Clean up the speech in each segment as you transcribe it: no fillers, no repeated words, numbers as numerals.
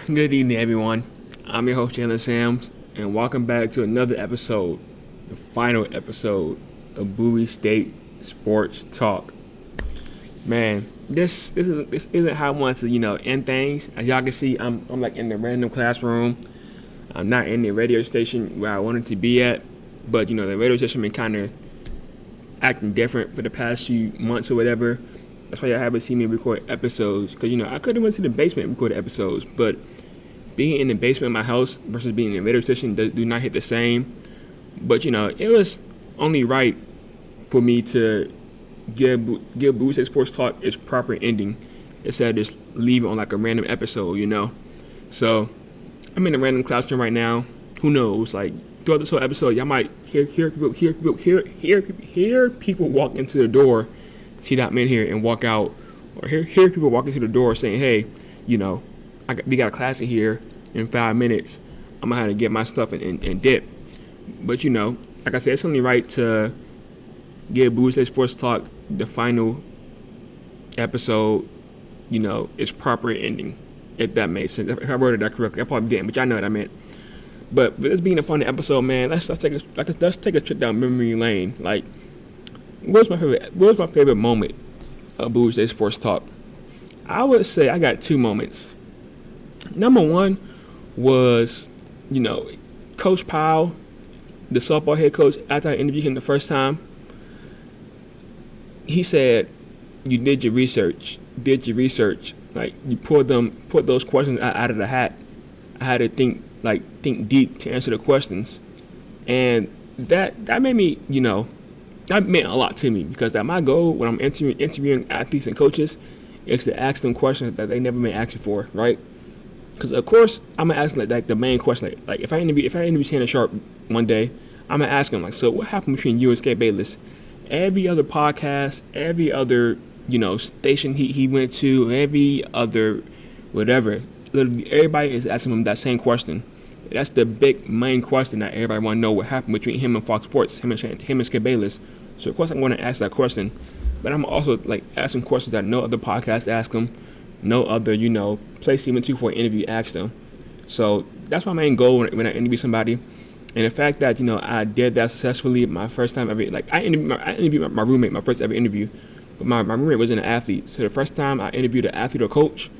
Good evening, everyone. I'm your host, Jalen Sams, and welcome back to another episode, the final episode of Bowie State Sports Talk. Man, this isn't how I want to end things. As y'all can see, I'm like in the random classroom. I'm not in the radio station where I wanted to be at, but the radio station been kind of acting different for the past few months or whatever. That's why y'all haven't seen me record episodes, because I could have went to the basement and recorded episodes, but being in the basement of my house versus being in the radio station do not hit the same. But it was only right for me to give Bowie State Sports Talk its proper ending instead of just leave it on like a random episode. So I'm in a random classroom right now. Who knows? Like throughout this whole episode, y'all might hear people walk into the door, see that I'm in here, and walk out, or hear people walk into the door saying, "Hey, we got a class in here in 5 minutes. I'm gonna have to get my stuff and dip." But like I said, it's only right to give Bowie State Sports Talk the final episode, its proper ending, if that makes sense. If I worded that correctly, I probably didn't, but y'all know what I meant. But with this being a fun episode, man, let's take a trip down memory lane. Like, what was my favorite moment of Bowie State Sports Talk? I would say I got two moments. Number one was, Coach Powell, the softball head coach, after I interviewed him the first time, he said, "You did your research. Like, you put those questions out of the hat. I had to think deep to answer the questions." And that made me, that meant a lot to me, because that my goal when I'm interviewing athletes and coaches is to ask them questions that they never been asked before, right? Because of course I'm gonna ask like the main question. Like if I interview Shannon Sharp one day, I'm gonna ask him like, "So what happened between you and Skip Bayless?" Every other podcast, every other station he went to, every other whatever, literally everybody is asking him that same question. That's the big main question that everybody want to know: what happened between him and Fox Sports, him and Skip Bayless. So of course I'm going to ask that question, but I'm also like asking questions that no other podcast ask him, no other place he went to for an interview asked him. So that's my main goal when I interview somebody. And the fact that I did that successfully my first time ever, like I interviewed my roommate, my first ever interview, but my roommate wasn't an athlete. So the first time I interviewed an athlete or coach,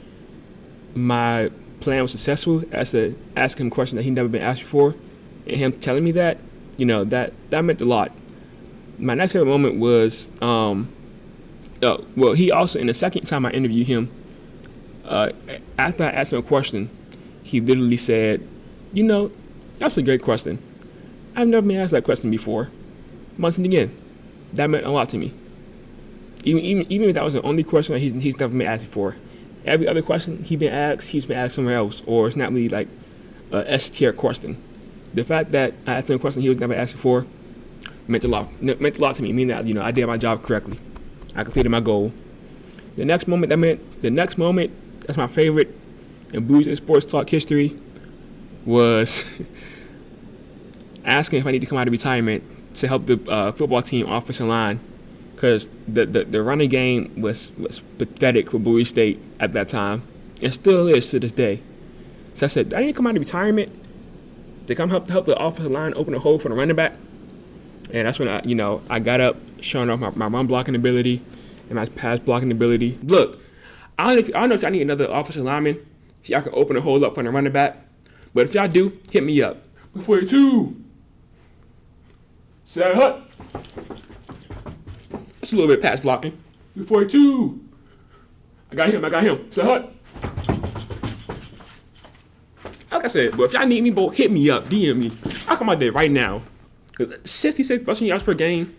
my plan was successful as to ask him questions that he never been asked before, and him telling me that, that meant a lot. My next favorite moment was, he also, in the second time I interviewed him, after I asked him a question, he literally said, "That's a great question. I've never been asked that question before." Once again, that meant a lot to me. Even if that was the only question that he's never been asked before. Every other question he's been asked somewhere else, or it's not really like a S tier question. The fact that I asked him a question he was never asked before meant a lot to me. Meaning that I did my job correctly. I completed my goal. The next moment that's my favorite in Bowie State Sports Talk history was asking if I need to come out of retirement to help the football team offensive line, because the running game was pathetic for Bowie State at that time, and still is to this day. So I said, I need to come out of retirement to come help the offensive line open a hole for the running back. And that's when I got up, showing off my run blocking ability and my pass blocking ability. Look, I don't know if I need another offensive lineman so y'all can open a hole up for the running back, but if y'all do, hit me up. 42. Set hut. That's a little bit pass blocking. 42. I got him. Set hut. Like I said, but if y'all need me, boy, hit me up, DM me. I'll come out there right now. 66 rushing yards per game.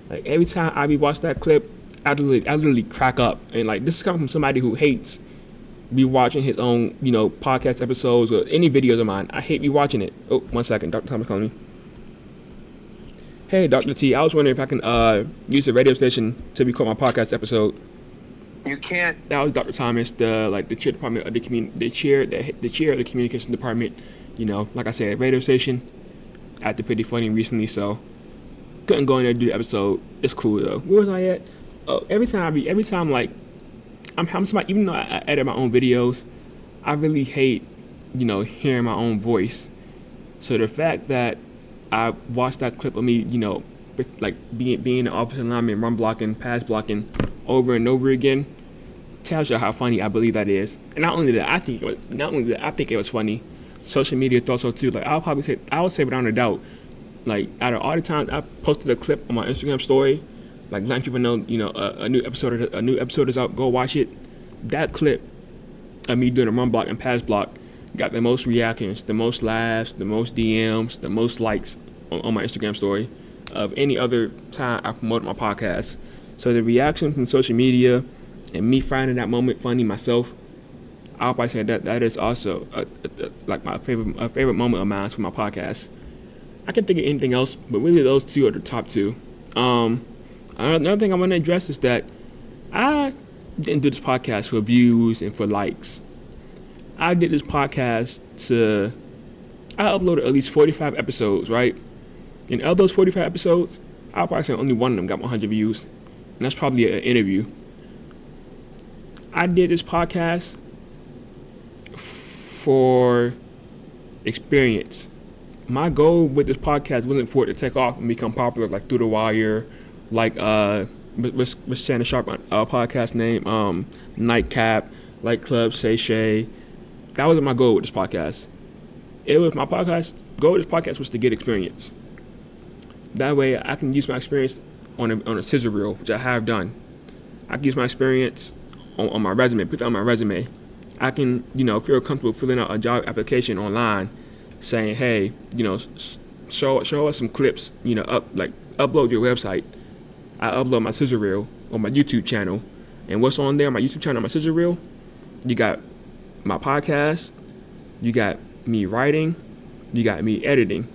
Like every time I watch that clip, I literally crack up. And like this is coming from somebody who hates me watching his own, podcast episodes or any videos of mine. I hate me watching it. Oh, 1 second, Dr. Thomas calling me. Hey, Dr. T, I was wondering if I can use the radio station to record my podcast episode. You can't. That was Dr. Thomas, the chair department of the chair of the communication department. Like I said, radio station. Acted pretty funny recently, so couldn't go in there and do the episode. It's cool though. Where was I at? Oh, every time like I'm somebody, even though I edit my own videos, I really hate, hearing my own voice. So the fact that I watched that clip of me, like being an offensive lineman, run blocking, pass blocking, over and over again, tells you how funny I believe that is. And not only that, I think it was funny. Social media thought so too. Like I would say without a doubt, like out of all the times I posted a clip on my Instagram story, like letting people know, a new episode is out, go watch it. That clip of me doing a run block and pass block got the most reactions, the most laughs, the most DMs, the most likes on my Instagram story of any other time I promoted my podcast. So the reaction from social media and me finding that moment funny myself, I'll probably say that is also like my favorite moment of mine for my podcast. I can think of anything else, but really those two are the top two. Another thing I want to address is that I didn't do this podcast for views and for likes. I did this podcast I uploaded at least 45 episodes, right? And of those 45 episodes, I'll probably say only one of them got 100 views. And that's probably an interview. I did this podcast for experience. My goal with this podcast wasn't for it to take off and become popular like Through the Wire, like what's Shannon Sharp podcast name, Nightcap, like Club Shay Shay. That wasn't my goal with this podcast. It was my podcast. Goal with this podcast was to get experience. That way I can use my experience on a scissor reel, which I have done. I can use my experience on my resume, put that on my resume. I can, feel comfortable filling out a job application online, saying, hey, show us some clips, upload your website. I upload my scissor reel on my YouTube channel. And what's on there, my YouTube channel, my scissor reel? You got my podcast, you got me writing, you got me editing.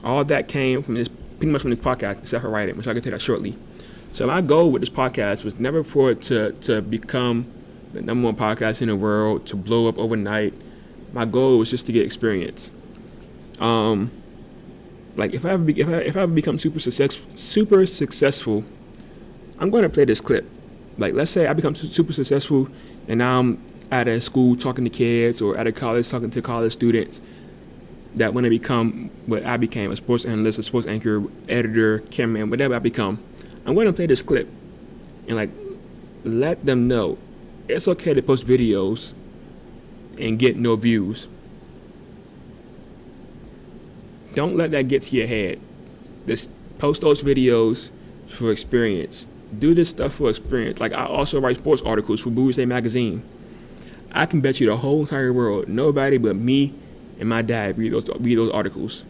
All that came from pretty much from this podcast, except for writing, which I can tell that shortly. So my goal with this podcast was never for it to become the number one podcast in the world, to blow up overnight. My goal was just to get experience. Like if I ever become super successful, I'm going to play this clip. Like let's say I become super successful and now I'm at a school talking to kids, or at a college talking to college students that want to become what I became, a sports analyst, a sports anchor, editor, cameraman, whatever I become. I'm going to play this clip and let them know it's okay to post videos and get no views. Don't let that get to your head. Just post those videos for experience. Do this stuff for experience. Like I also write sports articles for Bowie magazine. I can bet you the whole entire world, nobody but me and my dad read those articles.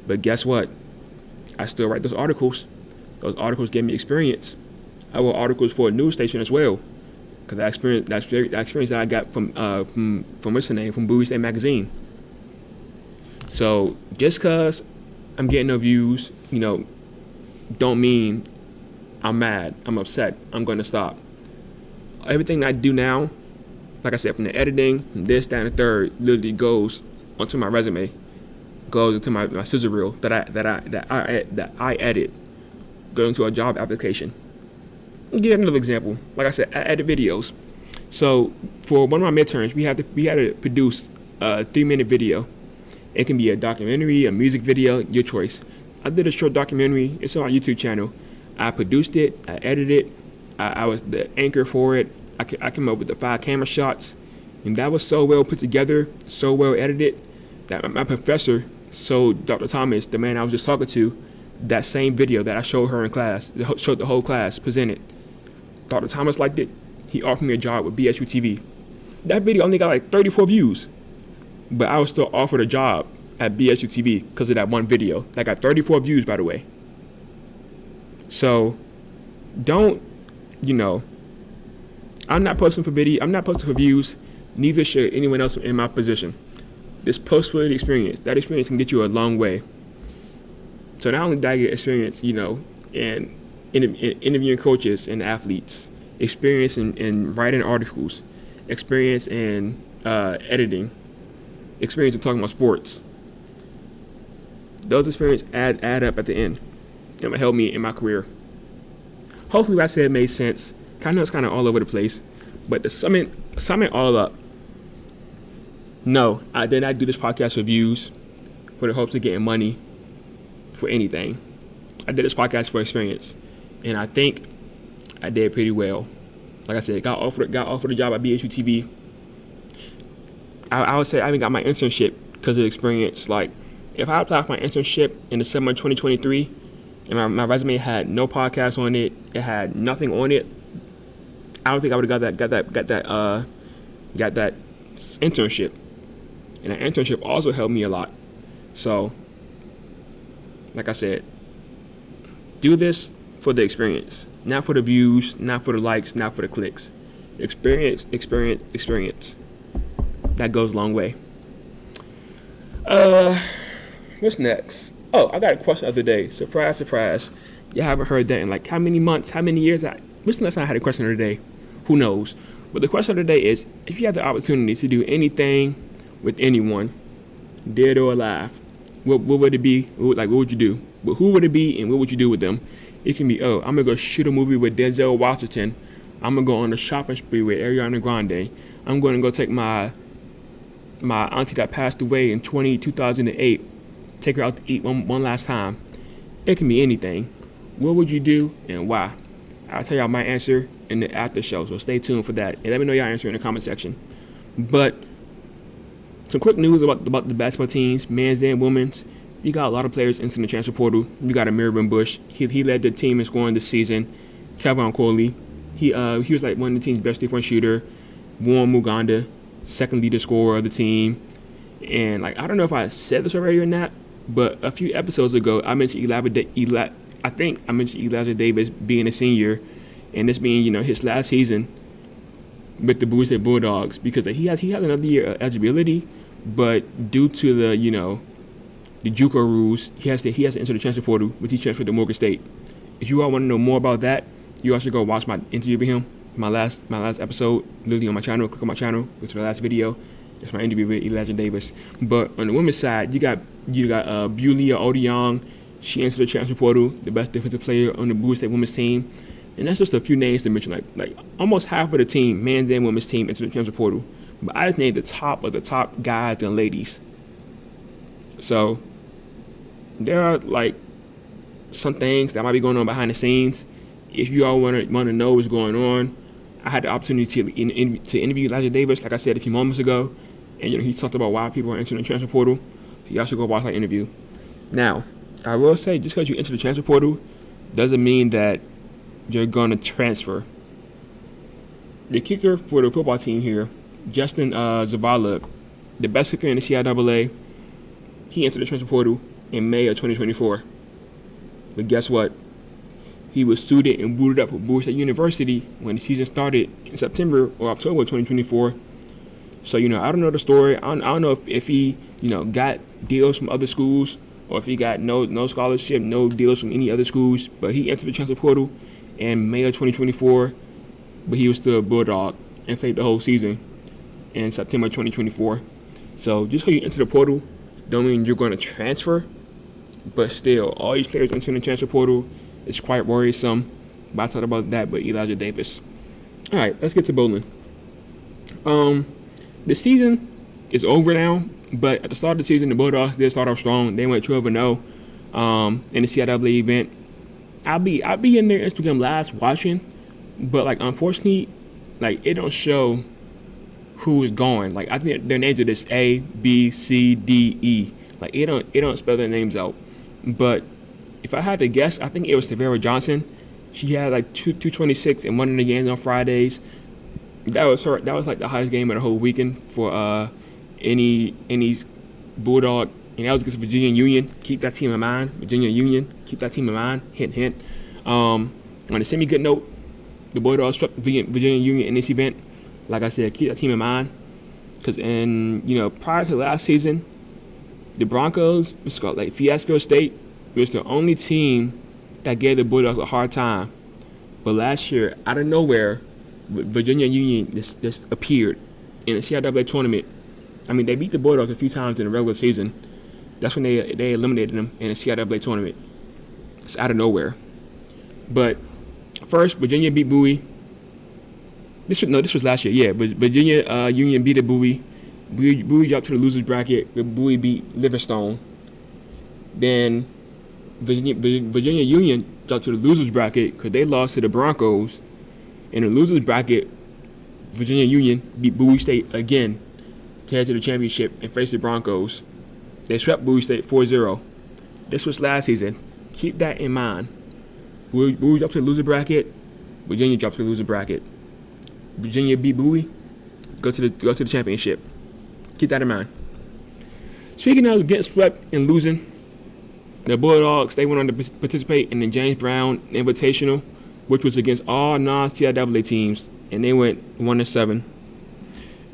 But guess what? I still write those articles. Those articles gave me experience. I wrote articles for a news station as well, because that experience that I got from what's the name, from Bowie magazine. So just cause I'm getting no views, don't mean I'm mad, I'm upset, I'm going to stop. Everything I do now, like I said, from the editing, from this, that, and the third, literally goes onto my resume, goes into my scissor reel that I edit, goes into a job application. I'll give you another example. Like I said, I edit videos. So for one of my midterms, we had to produce a 3-minute video. It can be a documentary, a music video, your choice. I did a short documentary. It's on our YouTube channel. I produced it. I edited it. I was the anchor for it. I came up with the 5 camera shots, and that was so well put together, so well edited, that my professor showed Dr. Thomas, the man I was just talking to, that same video that I showed her in class, showed the whole class, presented. Dr. Thomas liked it. He offered me a job with BSU TV. That video only got 34 views, but I was still offered a job at BSU TV because of that one video. That got 34 views, by the way. So, don't, I'm not posting for video. I'm not posting for views. Neither should anyone else in my position. Just post for the experience. That experience can get you a long way. So not only did I get experience, in interviewing coaches and athletes, experience in writing articles, experience in editing, experience in talking about sports. Those experiences add up at the end. That will help me in my career. Hopefully what I said made sense. I know it's kind of all over the place, but to sum it all up, no, I did not do this podcast for views, for the hopes of getting money, for anything. I did this podcast for experience, and I think I did pretty well. Like I said, got offered a job at BHU TV. I would say I even got my internship because of experience. Like, if I applied for my internship in the summer of 2023, and my resume had no podcast on it, it had nothing on it, I don't think I would have got that internship. And that internship also helped me a lot. So, like I said, do this for the experience, not for the views, not for the likes, not for the clicks. Experience. That goes a long way. What's next? Oh, I got a question of the day. Surprise, surprise. You haven't heard that in like how many months, how many years? What's the last time I had a question of the day? Who knows? But the question of the day is, if you had the opportunity to do anything with anyone, dead or alive, what would it be? What would you do? But who would it be, and what would you do with them? It can be, I'm going to go shoot a movie with Denzel Washington. I'm going to go on a shopping spree with Ariana Grande. I'm going to go take my auntie that passed away in 2008, take her out to eat one last time. It can be anything. What would you do and why? I'll tell y'all my answer in the after show, so stay tuned for that. And let me know your answer in the comment section. But some quick news about the basketball teams, men's and women's. You got a lot of players into the transfer portal. You got Mervyn Bush. He led the team in scoring this season. Kevin Coley. He was like one of the team's best 3-point shooter. Warren Muganda, second leader scorer of the team. And like, I don't know if I said this already or not, but a few episodes ago I mentioned I think I mentioned Elijah Davis being a senior, and this being his last season with the Bowie State Bulldogs, because he has another year of eligibility, but due to the JUCO rules, he has to enter the transfer portal, which he transferred to Morgan State. If you all want to know more about that, you all should go watch my interview with him, my last episode, literally on my channel. Click on my channel, go to the last video. It's my interview with Elijah Davis. But on the women's side, you got Bulia Odiong. She entered the transfer portal, the best defensive player on the Bowie State women's team. And that's just a few names to mention. Like almost half of the team, men's and women's team, entered the transfer portal. But I just named the top of the top guys and ladies. So there are like some things that might be going on behind the scenes. If you all want to know what's going on, I had the opportunity to interview Elijah Davis, like I said a few moments ago, and he talked about why people are entering the transfer portal. So y'all should go watch that interview. Now, I will say, just because you enter the transfer portal doesn't mean that you're going to transfer. The kicker for the football team here, Justin Zavala, the best kicker in the CIAA, he entered the transfer portal in May of 2024. But guess what? He was suited and booted up for Bowie State University when the season started in September or October of 2024. So, I don't know the story. I don't know if he, got deals from other schools, or if he got no scholarship, no deals from any other schools. But he entered the transfer portal in May of 2024, but he was still a Bulldog and played the whole season in September 2024. So just because you enter the portal don't mean you're going to transfer, but still, all these players entering the transfer portal is quite worrisome. But I talked about that with Elijah Davis. All right, let's get to bowling. The season is over now, but at the start of the season, the Bulldogs did start off strong. They went 12-0 in the CIAA event. I'll be in their Instagram lives watching, but like unfortunately, like it don't show who is going. Like I think their names are just A, B, C, D, E. Like it don't spell their names out. But if I had to guess, I think it was Tavera Johnson. She had like 226 in one of the games on Fridays. That was her. That was like the highest game of the whole weekend for any Bulldog. And that was against Virginia Union. Keep that team in mind. Virginia Union. Keep that team in mind. Hint, hint. On a semi-good note, the Bulldogs swept Virginia Union in this event. Like I said, keep that team in mind. Because prior to last season, the Broncos, which is called like Fiasco State, was the only team that gave the Bulldogs a hard time. But last year, out of nowhere, Virginia Union just appeared in the CIAA tournament. I mean, they beat the Bulldogs a few times in the regular season. That's when they eliminated them in the CIAA tournament. It's out of nowhere. But first, Virginia beat Bowie. This was last year. Yeah, but Virginia Union beat the Bowie. Bowie dropped to the losers bracket. But Bowie beat Livingstone. Then Virginia Union dropped to the losers bracket because they lost to the Broncos. In the losers bracket, Virginia Union beat Bowie State again to head to the championship and face the Broncos. They swept Bowie State 4-0. This was last season. Keep that in mind. Bowie dropped to the loser bracket. Virginia dropped to the loser bracket. Virginia beat Bowie. Go to the championship. Keep that in mind. Speaking of getting swept and losing, the Bulldogs, they went on to participate in the James Brown Invitational, which was against all non-CIAA teams, and they went 1-7.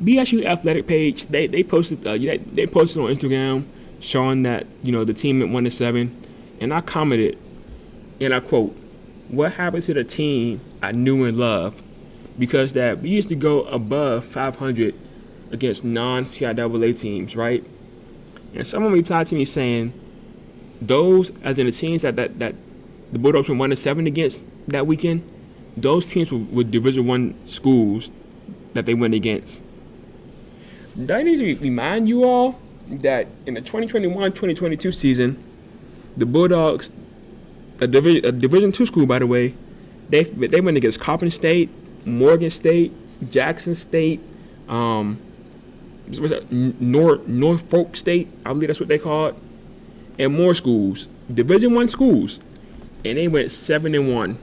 BSU athletic page, they posted on Instagram showing that the team went 1-7, and I commented, and I quote, "What happened to the team I knew and loved?" Because that we used to go above 500 against non-CIAA teams, right? And someone replied to me saying, those, as in the teams that the Bulldogs went 1-7 against that weekend, those teams were Division I schools that they went against. Do I need to remind you all that in the 2021-2022 season, the Bulldogs, a Division II school, by the way, they went against Coppin State, Morgan State, Jackson State, Norfolk State, I believe that's what they call it, and more schools, Division I schools, and they went 7-1.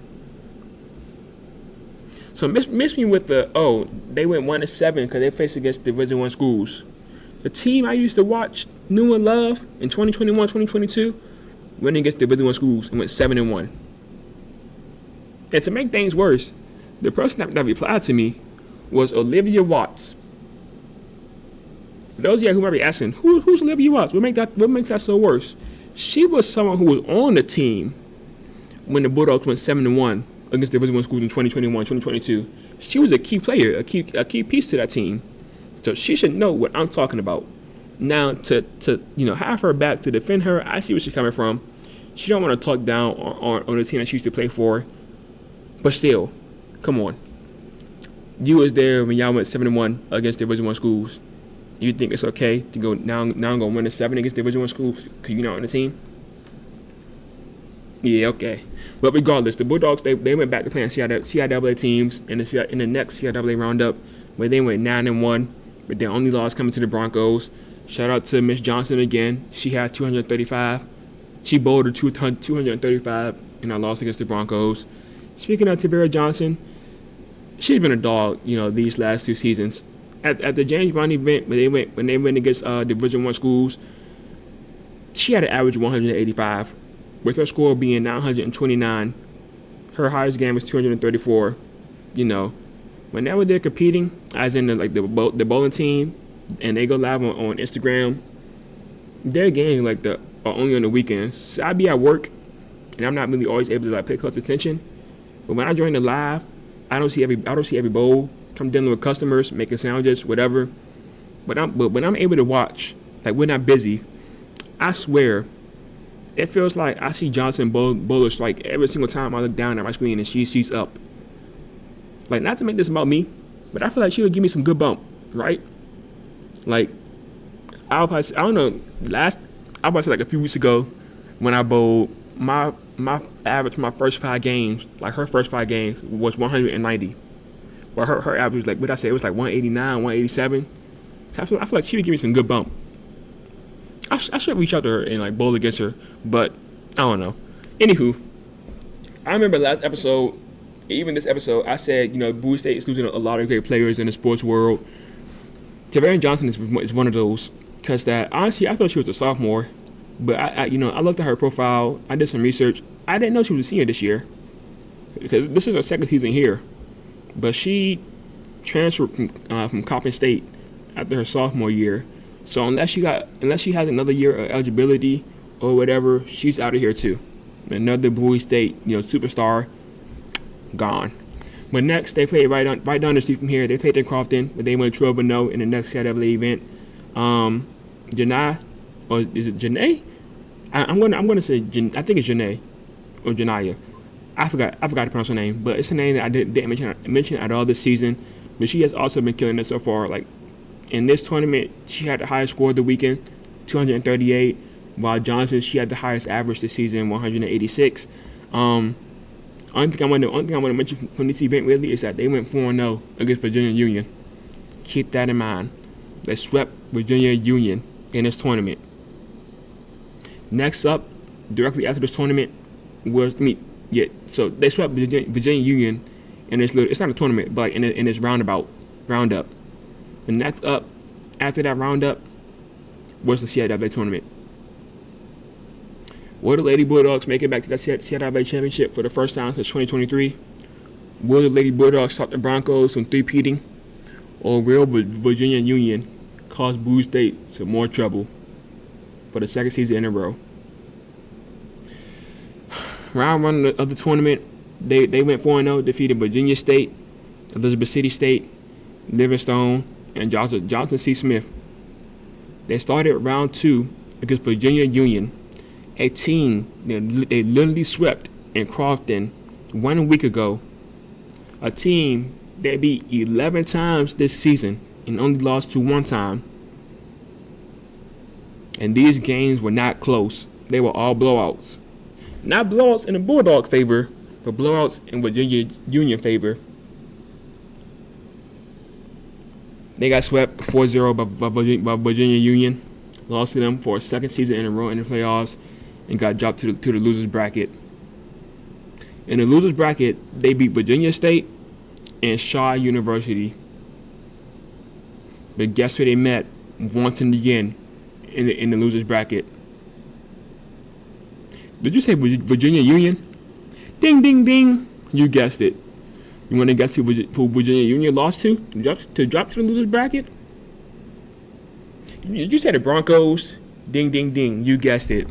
So miss me with they went 1-7 because they faced against Division I schools. The team I used to watch, knew and love in 2021-2022 went against Division I schools and went 7-1. And to make things worse, the person that replied to me was Olivia Watts. For those of you who might be asking, who's Olivia Watts? What makes that so worse? She was someone who was on the team when the Bulldogs went 7-1 against Division I schools in 2021-2022. She was a key player, a key piece to that team. So she should know what I'm talking about. Now to have her back to defend her, I see where she's coming from. She don't want to talk down on the team that she used to play for. But still, come on. You was there when y'all went 7-1 against Division I schools. You think it's okay to go now I'm going 1-7 against Division I schools because you're not on the team? Yeah, okay. But regardless, the Bulldogs they went back to playing CIAA teams in the next CIAA roundup, where they went 9-1, but their only loss coming to the Broncos. Shout out to Miss Johnson again. She had 235. She bowled her 235 in our loss against the Broncos. Speaking of Tavera Johnson, she's been a dog, these last two seasons. At the James Brown event when they went against Division I schools, she had an average of 185, with her score being 929. Her highest game was 234. Whenever they're competing, as in the bowling team, and they go live on Instagram, their games are only on the weekends. So I be at work, and I'm not really always able to pay close attention. But when I join the live, I don't see every bowl. I'm dealing with customers, making sandwiches, whatever. But when I'm able to watch, when I'm busy, I swear, it feels like I see Johnson bowler strike every single time I look down at my screen and she's up. Not to make this about me, but I feel like she would give me some good bump, right? I don't know, I was a few weeks ago when I bowled, my average, my first 5 games, her first 5 games was 190. Well, her average was it was 189, 187. So I feel like she would give me some good bump. I should reach out to her and bowl against her, but I don't know. Anywho, I remember last episode, even this episode, I said, Bowie State is losing a lot of great players in the sports world. Tavera Johnson is one of those, because honestly, I thought she was a sophomore, but I looked at her profile, I did some research. I didn't know she was a senior this year, because this is her second season here. But she transferred from Coppin State after her sophomore year. So unless she has another year of eligibility or whatever, she's out of here too. Another Bowie State, superstar, gone. But next, they played right down the street from here. They played in Crofton, but they went 12-0 in the next CIAA event. Janai, or is it Janae? I'm gonna say I think it's Janae or Janaya. I forgot to pronounce her name, but it's a name that I didn't mention at all this season. but she has also been killing it so far. Like in this tournament, she had the highest score of the weekend, 238, while Johnson, she had the highest average this season, 186. Only thing I want to mention from this event really is that they went 4-0 against Virginia Union. Keep that in mind. They swept Virginia Union in this tournament. Next up, directly after this tournament was so they swept Virginia Union in this it's not a tournament, but in this roundup. The next up after that roundup was the CIAA tournament. Will the Lady Bulldogs make it back to the CIAA championship for the first time since 2023? Will the Lady Bulldogs stop the Broncos from three-peating? Or will Virginia Union cause Bowie State some more trouble for the second season in a row? Round one of the tournament, they went 4-0, defeated Virginia State, Elizabeth City State, Livingstone, and Johnson C. Smith. They started round two against Virginia Union, a team they literally swept in Crofton 1 week ago. A team they beat 11 times this season and only lost to one time. And these games were not close. They were all blowouts. Not blowouts in the Bulldog favor, but blowouts in Virginia Union favor. They got swept 4-0 by Virginia Union, lost to them for a second season in a row in the playoffs, and got dropped to the losers bracket. In the losers bracket, they beat Virginia State and Shaw University. But guess who they met once and again in the losers bracket? Did you say Virginia Union? Ding, ding, ding. You guessed it. You want to guess who Virginia Union lost to drop to the losers bracket? You said the Broncos. Ding, ding, ding. You guessed it.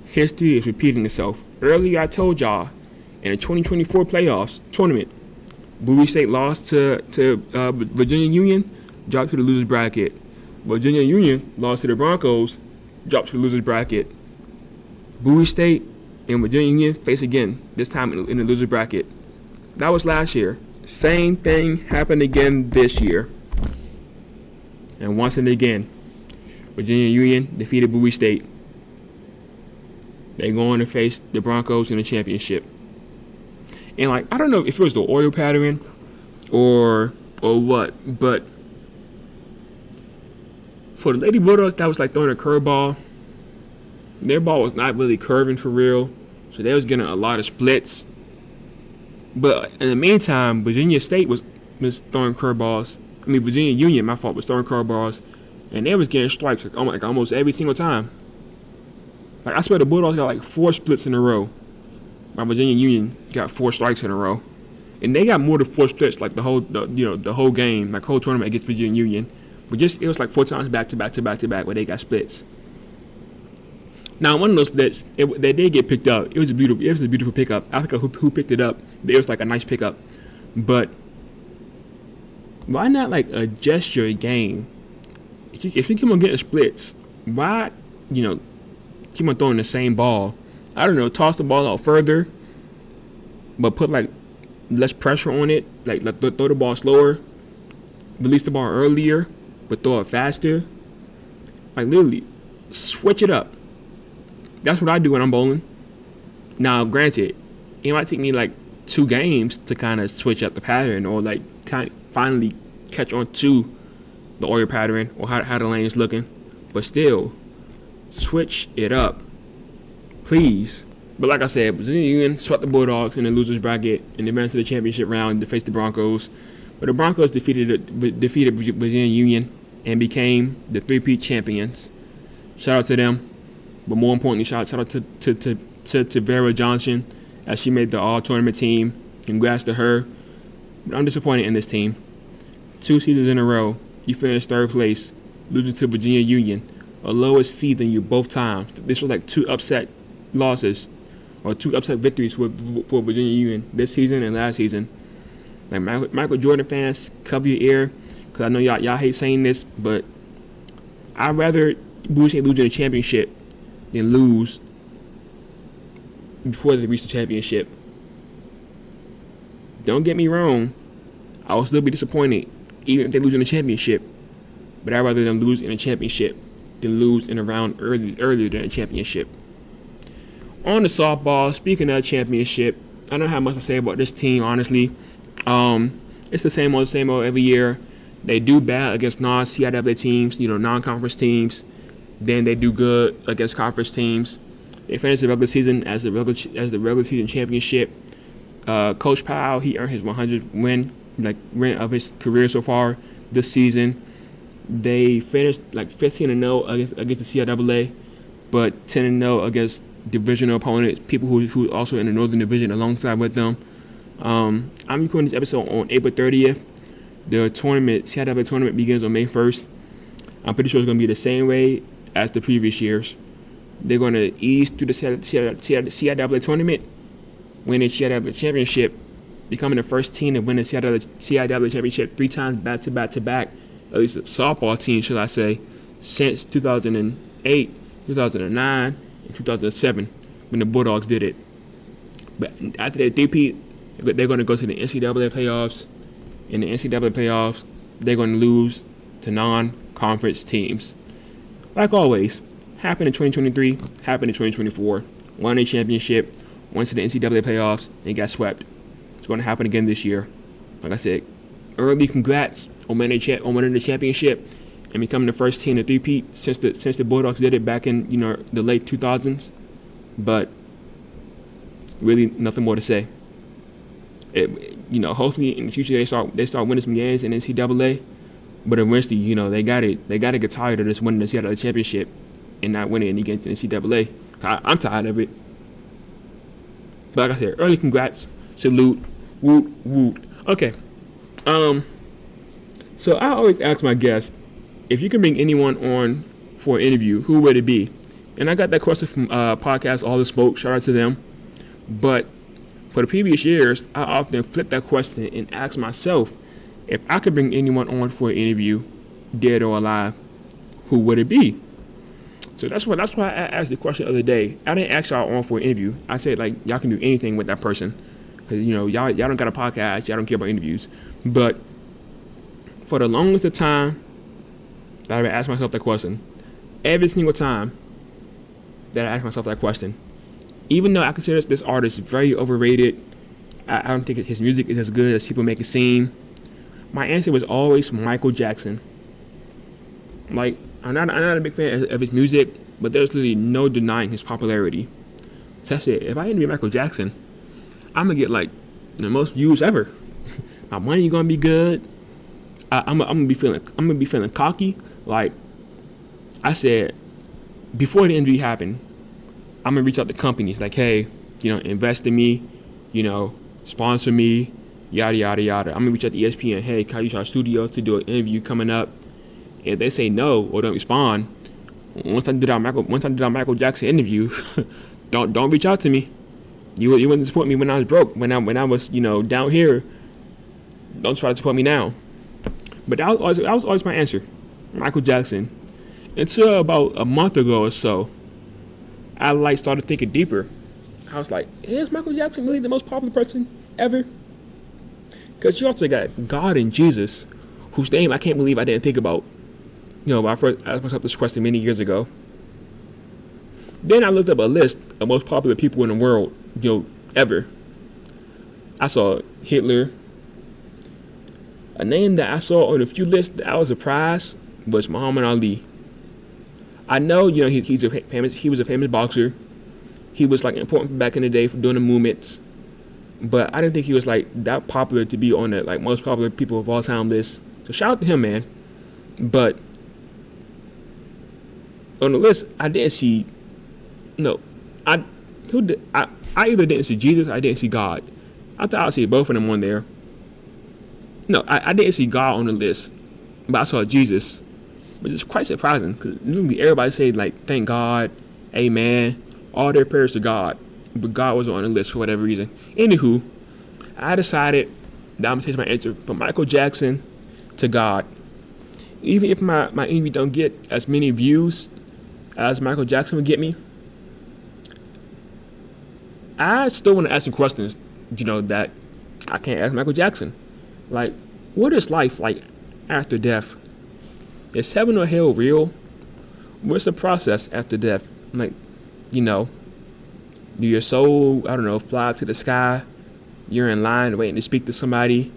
History is repeating itself. Earlier I told y'all in the 2024 playoffs tournament, Bowie State lost to Virginia Union, dropped to the losers bracket. Virginia Union lost to the Broncos, dropped to the losers bracket. Bowie State and Virginia Union face again, this time in the loser bracket. That was last year. Same thing happened again this year. And once and again, Virginia Union defeated Bowie State. They go on to face the Broncos in the championship. And I don't know if it was the oil pattern or what, but for the Lady Bulldogs, that was like throwing a curveball. Their ball was not really curving for real, so they was getting a lot of splits. But in the meantime, Virginia State was throwing curveballs. Virginia Union, my fault, was throwing curveballs, and they was getting strikes like almost every single time. Like I swear the Bulldogs got like 4 splits in a row. My Virginia Union got 4 strikes in a row, and they got more than 4 splits like the whole game, like whole tournament against Virginia Union. But it was like 4 times back to back where they got splits. Now, one of those splits, they did get picked up. It was a beautiful pickup. I forgot who picked it up. It was like a nice pickup. But why not adjust your game? If you keep on getting splits, why keep on throwing the same ball? I don't know. Toss the ball out further, but put less pressure on it. Throw the ball slower, release the ball earlier, but throw it faster. Literally, switch it up. That's what I do when I'm bowling. Now, granted, it might take me 2 games to kind of switch up the pattern or finally catch on to the oil pattern or how the lane is looking. But still, switch it up, please. But like I said, Virginia Union swept the Bulldogs in the losers bracket and advanced to the championship round to face the Broncos. But the Broncos defeated Virginia Union and became the 3-peat champions. Shout out to them. But more importantly, shout out to Vera Johnson as she made the all-tournament team. Congrats to her. But I'm disappointed in this team. 2 seasons in a row, you finished 3rd place, losing to Virginia Union, a lowest seed than you both times. This was 2 upset losses or 2 upset victories for Virginia Union this season and last season. Michael Jordan fans, cover your ear, because I know y'all hate saying this, but I'd rather Bowie State lose in the championship than lose before they reach the championship. Don't get me wrong. I will still be disappointed, even if they lose in the championship. But I'd rather them lose in a championship than lose in a round earlier than a championship. On the softball, speaking of championship, I don't have much to say about this team, honestly. It's the same old every year. They do bad against non-CIAA teams, non-conference teams. Then they do good against conference teams. They finished the regular season as the regular season championship. Coach Powell, he earned his 100th win of his career so far this season. They finished 15-0 against the CIAA, but 10-0 against divisional opponents, people who also in the Northern Division alongside with them. I'm recording this episode on April 30th. The CIAA tournament begins on May 1st. I'm pretty sure it's going to be the same way as the previous years. They're going to ease through the CIAA tournament, win the CIAA championship, becoming the first team to win the CIAA championship 3 times back-to-back, at least a softball team, should I say, since 2008, 2009, and 2007, when the Bulldogs did it. But after they repeat, they're going to go to the NCAA playoffs. In the NCAA playoffs, they're going to lose to non-conference teams. Like always, happened in 2023, happened in 2024. Won a championship, went to the NCAA playoffs, and got swept. It's going to happen again this year. Like I said, early congrats on winning the championship and becoming the first team to three-peat since the Bulldogs did it back in the late 2000s. But really, nothing more to say. Hopefully in the future they start winning some games in NCAA. But eventually, they got to get tired of just winning the CIAA championship and not winning any games in NCAA. I'm tired of it. But like I said, early congrats, salute, woot woot. Okay. So I always ask my guests, if you can bring anyone on for an interview, who would it be? And I got that question from podcast All the Smoke. Shout out to them. But for the previous years, I often flip that question and ask myself, if I could bring anyone on for an interview, dead or alive, who would it be? So that's why I asked the question the other day. I didn't ask y'all on for an interview. I said y'all can do anything with that person, because y'all don't got a podcast, y'all don't care about interviews. But for the longest of time that I've asked myself that question, every single time that I ask myself that question, even though I consider this artist very overrated, I don't think his music is as good as people make it seem, my answer was always Michael Jackson. I'm not a big fan of his music, but there's really no denying his popularity. So that's it. If I interview Michael Jackson, I'm gonna get the most views ever. My money gonna be good. I'm gonna be feeling cocky. Like I said, before the injury happened, I'm gonna reach out to companies hey, invest in me, sponsor me, yada yada yada. I'm gonna reach out to ESPN. Hey, can I use our studio to do an interview coming up? If they say no or don't respond, once I did our Michael Jackson interview, don't reach out to me. You wouldn't support me when I was broke, when I was down here. Don't try to support me now. But that was always my answer, Michael Jackson. Until about a month ago or so, I started thinking deeper. I was like, is Michael Jackson really the most popular person ever? Because you also got God and Jesus, whose name I can't believe I didn't think about. When I first asked myself this question many years ago. Then I looked up a list of most popular people in the world, ever. I saw Hitler. A name that I saw on a few lists that I was surprised was Muhammad Ali. I know, he was a famous boxer. He was important back in the day for doing the movements. But I didn't think he was that popular to be on the most popular people of all time list. So shout out to him, man. But on the list, I didn't see. No, I either didn't see Jesus, or I didn't see God. I thought I'd see both of them on there. No, I didn't see God on the list, but I saw Jesus, which is quite surprising because literally everybody said thank God, amen, all their prayers to God, but God wasn't on the list for whatever reason. Anywho, I decided that I'm gonna change my answer from Michael Jackson to God. Even if my interview don't get as many views as Michael Jackson would get me, I still want to ask some questions, that I can't ask Michael Jackson. what is life like after death? Is heaven or hell real? What's the process after death? Like, you know, do your soul, I don't know, fly up to the sky? You're in line waiting to speak to somebody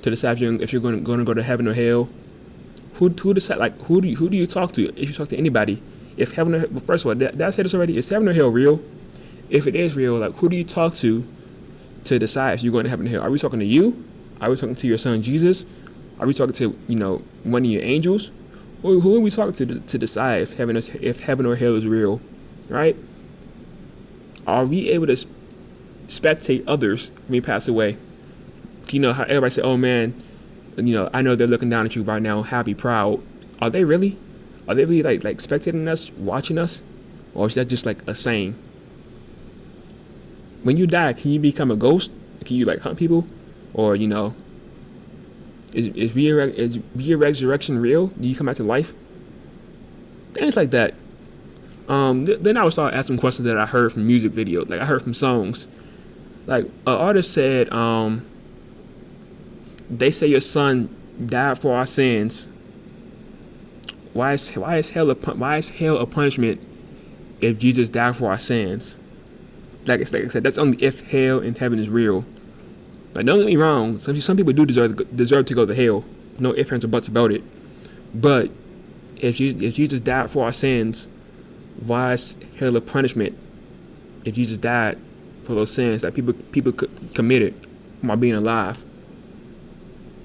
to decide if you're going to go to heaven or hell. Who decide? Like, who do you talk to? If you talk to anybody, if heaven or, well, first of all, did I say this already? Is heaven or hell real? If it is real, like, who do you talk to decide if you're going to heaven or hell? Are we talking to you? Are we talking to your son Jesus? Are we talking to one of your angels? Who are we talking to decide if heaven or hell is real? Right? Are we able to spectate others when we pass away? You know how everybody say, "Oh man, I know they're looking down at you right now, happy, proud." Are they really? Are they really like spectating us, watching us, or is that just like a saying? When you die, can you become a ghost? Can you like hunt people, or is resurrection real? Do you come back to life? Things like that. Then I would start asking questions that I heard from music videos, like I heard from songs. Like an artist said, they say your son died for our sins. Why is hell a punishment if Jesus died for our sins? Like I said, that's only if hell and heaven is real. Like, don't get me wrong, some people do deserve to go to hell. No ifs, ands, or buts about it. But if Jesus died for our sins, why is hell a punishment if Jesus died for those sins that people committed while being alive?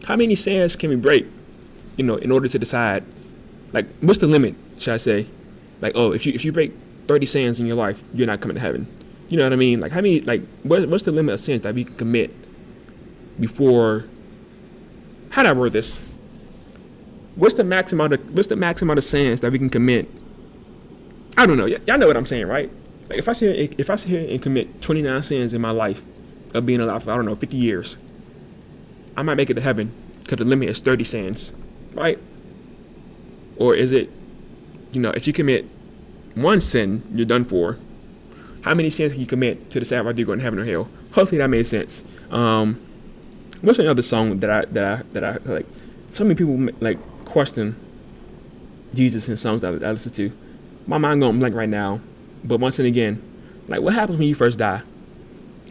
How many sins can we break, in order to decide, like, what's the limit, should I say? Like, oh, if you break 30 sins in your life, you're not coming to heaven. You know what I mean? Like, how many, like, what's the limit of sins that we can commit before, how do I word this? What's the maximum amount of sins that we can commit? I don't know. Y'all know what I'm saying, right? Like, if I sit here and commit 29 sins in my life of being alive for, I don't know, 50 years, I might make it to heaven because the limit is 30 sins, right? Or is it, if you commit one sin, you're done for. How many sins can you commit to decide whether you're going to heaven or hell? Hopefully that made sense. What's another song that I like? So many people like question Jesus in songs that I listen to. My mind going blank right now. But once and again, like, what happens when you first die?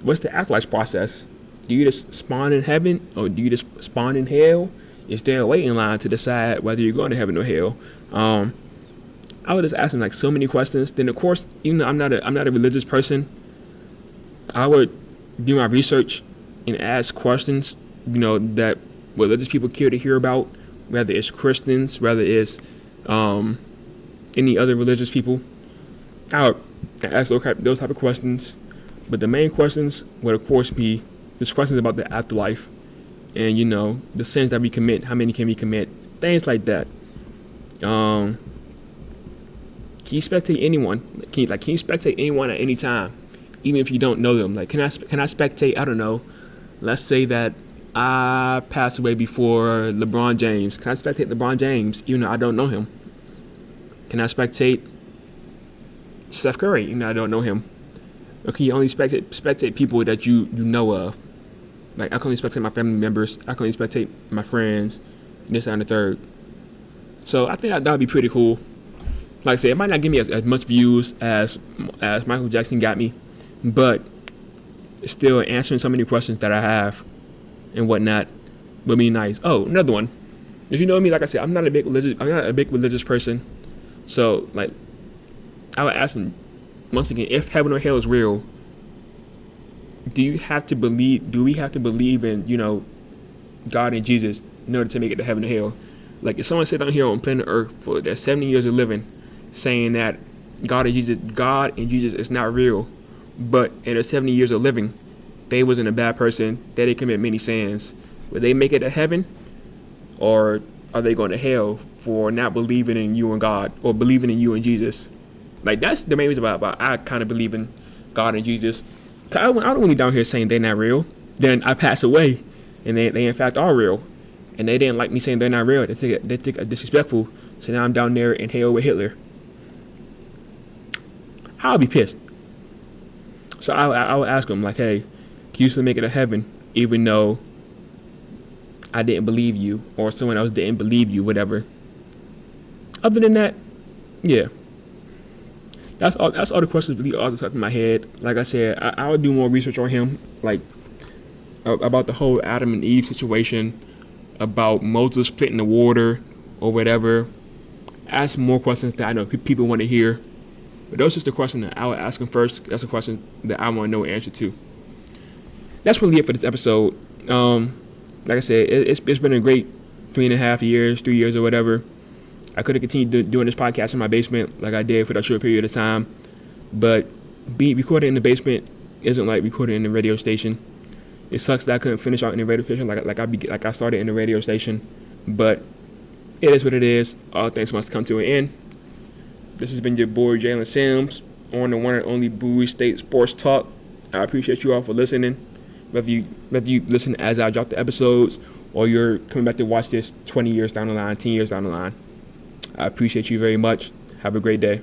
What's the afterlife process? Do you just spawn in heaven or do you just spawn in hell? Is there a waiting line to decide whether you're going to heaven or hell? I would just ask them like so many questions. Then of course, even though I'm not a religious person, I would do my research and ask questions, that religious people care to hear about, whether it's Christians, whether it's any other religious people. I would ask those type of questions. But the main questions would of course be just questions about the afterlife and the sins that we commit, how many can we commit, things like that. Can you spectate anyone? Can you spectate anyone at any time, even if you don't know them? Like, can I spectate? I don't know. Let's say that I passed away before LeBron James. Can I spectate LeBron James, even though I don't know him? Can I spectate Steph Curry, even though I don't know him? Or can you only spectate people that you know of? Like, I can only spectate my family members. I can only spectate my friends, this, and the third. So I think that would be pretty cool. Like I said, it might not give me as much views as Michael Jackson got me, but it's still answering so many questions that I have and whatnot would be nice. Oh, another one. If you know me, like I said, I'm not a big religious person. So, like, I would ask them once again, if heaven or hell is real, do we have to believe in, God and Jesus in order to make it to heaven or hell? Like, if someone sat down here on planet Earth for their 70 years of living, saying that God and Jesus is not real, but in their 70 years of living, they wasn't a bad person, they didn't commit many sins, would they make it to heaven? Or are they going to hell for not believing in you and God, or believing in you and Jesus? Like, that's the main reason about I kind of believe in God and Jesus. I don't want to be down here saying they're not real. Then I pass away, and they in fact are real. And they didn't like me saying they're not real. They think it disrespectful. So now I'm down there in hell with Hitler. I'll be pissed. So I would ask them, like, hey, can you still make it to heaven, even though I didn't believe you, or someone else didn't believe you, whatever. Other than that, yeah. That's all the questions really off the top of my head. Like I said, I would do more research on him, like about the whole Adam and Eve situation, about Moses splitting the water or whatever. Ask more questions that I know people want to hear. But those are just the questions that I would ask him first. That's the questions that I want to know the answer to. That's really it for this episode. Like I said, it's been a great 3.5 years, 3 years or whatever. I could have continued doing this podcast in my basement like I did for that short period of time. But recording in the basement isn't like recording in the radio station. It sucks that I couldn't finish out in the radio station like I started in the radio station. But it is what it is. All things must come to an end. This has been your boy Jalen Sims on the one and only Bowie State Sports Talk. I appreciate you all for listening. Whether you listen as I drop the episodes or you're coming back to watch this 20 years down the line, 10 years down the line. I appreciate you very much. Have a great day.